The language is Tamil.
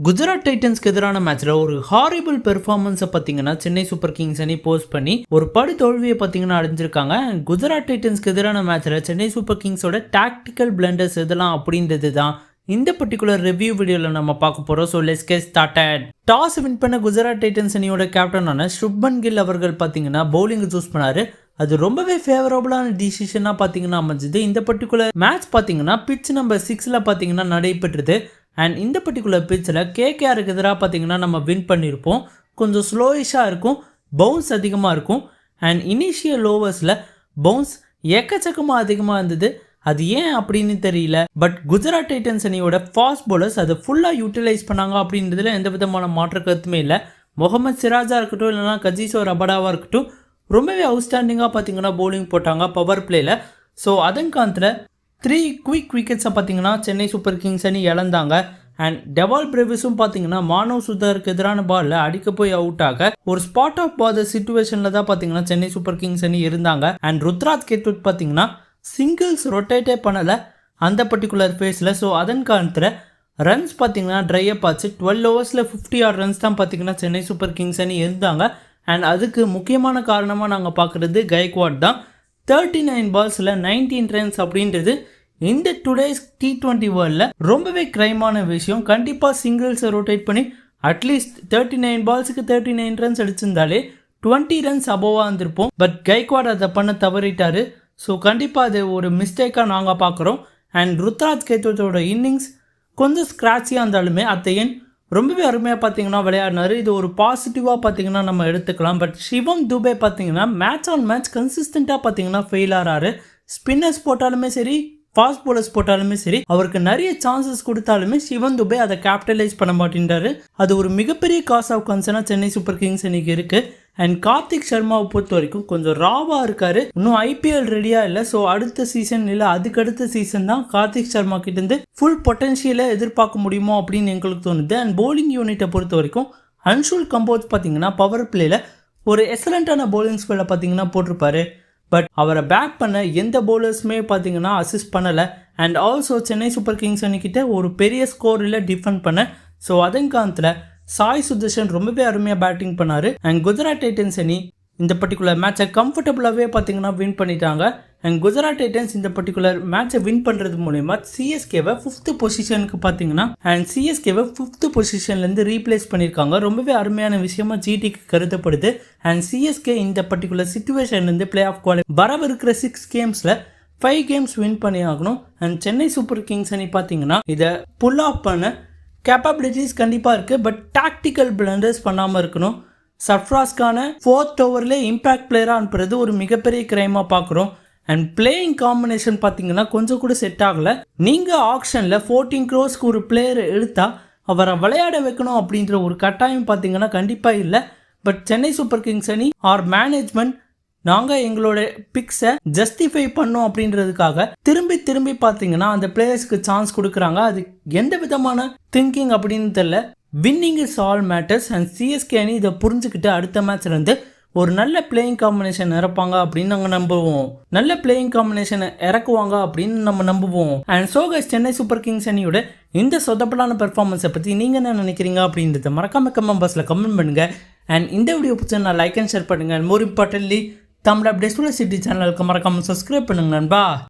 குஜராத் டைட்டன்ஸ்க்கு எதிரான மேட்ச்ல ஒரு ஹாரிபிள் பெர்ஃபார்மன்ஸை பார்த்தீங்கன்னா சென்னை சூப்பர் கிங்ஸ் அணி போஸ்ட் பண்ணி ஒரு படு தோல்வியை பார்த்தீங்கன்னா அடைஞ்சிருக்காங்க. குஜராத் டைட்டன்ஸ்க்கு எதிரான மேட்ச்ல சென்னை சூப்பர் கிங்ஸோட டாக்டிக்கல் பிளண்டர்ஸ் எதெல்லாம் அப்படின்றது தான் இந்த பர்டிகுலர் ரிவ்யூ வீடியோவில் நம்ம பார்க்க போகிறோம். So let's get started. Toss win பண்ண குஜராத் டைட்டன்ஸ் அணியோட கேப்டனான சுப்மன் கில் அவர்கள் பார்த்தீங்கன்னா பவுலிங் சூஸ் பண்ணாரு. அது ரொம்பவே ஃபேவரபுளான டிசிஷனாக பார்த்தீங்கன்னா அமைஞ்சது. இந்த பர்டிகுலர் மேட்ச் பார்த்தீங்கன்னா பிட்ச் நம்பர் 6ல் பார்த்தீங்கன்னா நடைபெற்றது. அண்ட் இந்த பர்டிகுலர் பிட்சில் கேகேஆருக்கு எதிராக பார்த்தீங்கன்னா நம்ம வின் பண்ணியிருப்போம். கொஞ்சம் ஸ்லோயிஷாக இருக்கும், பவுன்ஸ் அதிகமாக இருக்கும். அண்ட் இனிஷியல் ஓவர்ஸில் பவுன்ஸ் எக்கச்சக்கமாக அதிகமாக இருந்தது. அது ஏன் அப்படின்னு தெரியல. பட் குஜராத் டைட்டன்ஸ் அணியோட ஃபாஸ்ட் பவுலர்ஸ் அதை ஃபுல்லாக யூட்டிலைஸ் பண்ணாங்க அப்படின்றதுல எந்த விதமான மாற்ற கருத்துமே இல்லை. முகமது சிராஜாக இருக்கட்டும், இல்லைனா கஜீசோ ரபடாவாக இருக்கட்டும், ரொம்பவே அவுட்ஸ்டாண்டிங்காக பார்த்தீங்கன்னா பவுலிங் போட்டாங்க பவர் பிளேயில். ஸோ அதன் காலத்தில் 3 குயிக் விக்கெட்ஸை பார்த்தீங்கன்னா சென்னை சூப்பர் கிங்ஸ் அணி இழந்தாங்க. அண்ட் டெவால் பிரேவிஸும் பார்த்தீங்கன்னா மானவ் சுதாருக்கு எதிரான பாலில் அடிக்க போய் அவுட் ஆக ஒரு ஸ்பாட் ஆஃப் பாத சிச்சுவேஷனில் தான் பார்த்தீங்கன்னா சென்னை சூப்பர் கிங்ஸ் அணி இருந்தாங்க. அண்ட் ருத்ராஜ் கேட்வுட் பார்த்தீங்கன்னா சிங்கிள்ஸ் ரொட்டேட்டே பண்ணலை அந்த பர்டிகுலர் ஃபேஸில். ஸோ அதன் காலத்தில் ரன்ஸ் பார்த்தீங்கன்னா ட்ரை அப் ஆச்சு. 12 ஓவர்ஸில் 50 odd ரன்ஸ் தான் பார்த்தீங்கன்னா சென்னை சூப்பர் கிங்ஸ் அணி இருந்தாங்க. அண்ட் அதுக்கு முக்கியமான காரணமாக நாங்கள் பார்க்குறது கைக்வாட் தான். 39 பால்ஸில் 19 ரன்ஸ் அப்படின்றது இந்த டுடேஸ் T20 வேர்ல்டில் ரொம்பவே கிரைமான விஷயம். கண்டிப்பாக சிங்கிள்ஸை ரொட்டேட் பண்ணி அட்லீஸ்ட் 39 பால்ஸுக்கு 39 ரன்ஸ் அடிச்சிருந்தாலே 20 ரன்ஸ் அபோவாக இருந்திருப்போம். பட் கைக்வாட் அதை பண்ண தவறிட்டாரு. ஸோ கண்டிப்பாக அது ஒரு மிஸ்டேக்காக நாங்கள் பார்க்குறோம். அண்ட் ருத்ராஜ் கேட்வுட்டோட இன்னிங்ஸ் கொஞ்சம் ஸ்க்ராட்சியாக இருந்தாலுமே அத்தையன் ரொம்பவே அருமையாக பார்த்தீங்கன்னா விளையாடினார். இது ஒரு பாசிட்டிவாக பார்த்தீங்கன்னா நம்ம எடுத்துக்கலாம். பட் சிவம் துபே பார்த்தீங்கன்னா மேட்ச் ஆன் மேட்ச் கன்சிஸ்டண்ட்டாக பார்த்தீங்கன்னா ஃபெயில் ஆகிறாரு. ஸ்பின்னர்ஸ் போட்டாலுமே சரி, ஃபாஸ்ட் பவுலர்ஸ் போட்டாலுமே சரி, அவருக்கு நிறைய சான்சஸ் கொடுத்தாலுமே சிவம் துபே அதை கேபிட்டலைஸ் பண்ண மாட்டேன்றாரு. அது ஒரு மிகப்பெரிய காஸ் ஆஃப் கன்சர்னாக சென்னை சூப்பர் கிங்ஸ் அன்னைக்கு இருக்குது. அண்ட் கார்த்திக் சர்மாவை பொறுத்த வரைக்கும் கொஞ்சம் ராவாக இருக்காரு. இன்னும் IPL ரெடியாக இல்லை. ஸோ அடுத்த சீசன் இல்லை, அதுக்கடுத்த சீசன் தான் கார்த்திக் சர்மா கிட்டேருந்து ஃபுல் பொட்டன்ஷியலை எதிர்பார்க்க முடியுமோ அப்படின்னு எங்களுக்கு தோணுது. அண்ட் பவுலிங் யூனிட்டை பொறுத்த வரைக்கும் அன்ஷுல் கம்போஸ் பார்த்தீங்கன்னா பவர் பிளேயில் ஒரு எக்ஸலண்ட்டான பவுலிங் ஸ்பெல்லை பார்த்தீங்கன்னா போட்டிருப்பாரு. பட் அவரை பேக் பண்ண எந்த பவுலர்ஸுமே பார்த்தீங்கன்னா அசிஸ்ட் பண்ணலை. And also Chennai super kings அணிக்கிட்ட ஒரு பெரிய ஸ்கோரில் டிஃபெண்ட் பண்ண. ஸோ அதன் காலத்தில் சாய் சுதர்ஷன் ரொம்பவே அருமையாக பேட்டிங் பண்ணார். அண்ட் குஜராத் டைட்டன்ஸ் அணி இந்த பர்டிகுலர் மேட்சை கம்ஃபர்டபுளாகவே பார்த்தீங்கன்னா வின் பண்ணிட்டாங்க. அண்ட் குஜராத் டைட்டன்ஸ் இந்த பர்டிகுலர் மேட்சை வின் பண்ணுறது மூலயமா சிஎஸ்கேவை 5th பொசிஷனுக்கு பார்த்தீங்கன்னா அண்ட் சிஎஸ்கேவை 5th பொசிஷன்லேருந்து ரீப்ளேஸ் பண்ணியிருக்காங்க. ரொம்பவே அருமையான விஷயமா ஜிடிக்கு கருதப்படுது. அண்ட் சிஎஸ்கே இந்த பர்டிகுலர் சிச்சுவேஷன்லேருந்து பிளே ஆஃப் குவாலிஃபை வரவிருக்கிற 6 கேம்ஸில் 5 கேம்ஸ் வின் பண்ணி ஆகணும். அண்ட் சென்னை சூப்பர் கிங்ஸ் அணி பார்த்தீங்கன்னா இதை புல் ஆஃப் பண்ண கேப்பபிலிட்டிஸ் கண்டிப்பாக இருக்குது. பட் டாக்டிக்கல் பிளண்டர்ஸ் பண்ணாமல் இருக்கணும். சர்ஃப்ராஸ்க்கான 4th ஓவரில் இம்பேக்ட் பிளேயராக அனுப்புறது ஒரு மிகப்பெரிய கிரைமாக பார்க்குறோம். அண்ட் பிளேயிங் காம்பினேஷன் பார்த்தீங்கன்னா கொஞ்சம் கூட செட் ஆகலை. நீங்கள் ஆக்ஷனில் 14 crores ஒரு பிளேயரை எடுத்தால் அவரை விளையாட வைக்கணும் அப்படின்ற ஒரு கட்டாயம் பார்த்தீங்கன்னா கண்டிப்பாக இல்லை. பட் சென்னை சூப்பர் கிங்ஸ் அணி ஆர் மேனேஜ்மெண்ட் நாங்கள் எங்களோட பிக்ஸை ஜஸ்டிஃபை பண்ணோம் அப்படின்றதுக்காக திரும்பி பார்த்தீங்கன்னா அந்த பிளேயர்ஸ்க்கு சான்ஸ் கொடுக்குறாங்க. அது எந்த விதமான திங்கிங் அப்படின்னு தெரியல. Winning is all matters. And CSK அணி இதை புரிஞ்சுக்கிட்டு அடுத்த மேட்ச்ல இருந்து ஒரு நல்ல பிளேயிங் காம்பினேஷன் இறப்பாங்க அப்படின்னு நாங்கள் நம்புவோம். நல்ல பிளேயிங் காம்பினேஷனை இறக்குவாங்க அப்படின்னு நம்ம நம்புவோம். அண்ட் சோகஸ் சென்னை சூப்பர் கிங்ஸ் அணியோட இந்த சொதப்பலான பெர்ஃபார்மன்ஸை பற்றி நீங்கள் என்ன நினைக்கிறீங்க அப்படின்றத மறக்காம கமெண்ட் பாக்ஸில் கமெண்ட் பண்ணுங்க. அண்ட் இந்த வீடியோ பிடிச்சா நான் லைக் அண்ட் ஷேர் பண்ணுங்க. And more importantly Tamil updates city சேனலுக்கு மறக்காம சப்ஸ்கிரைப் பண்ணுங்க நண்பா.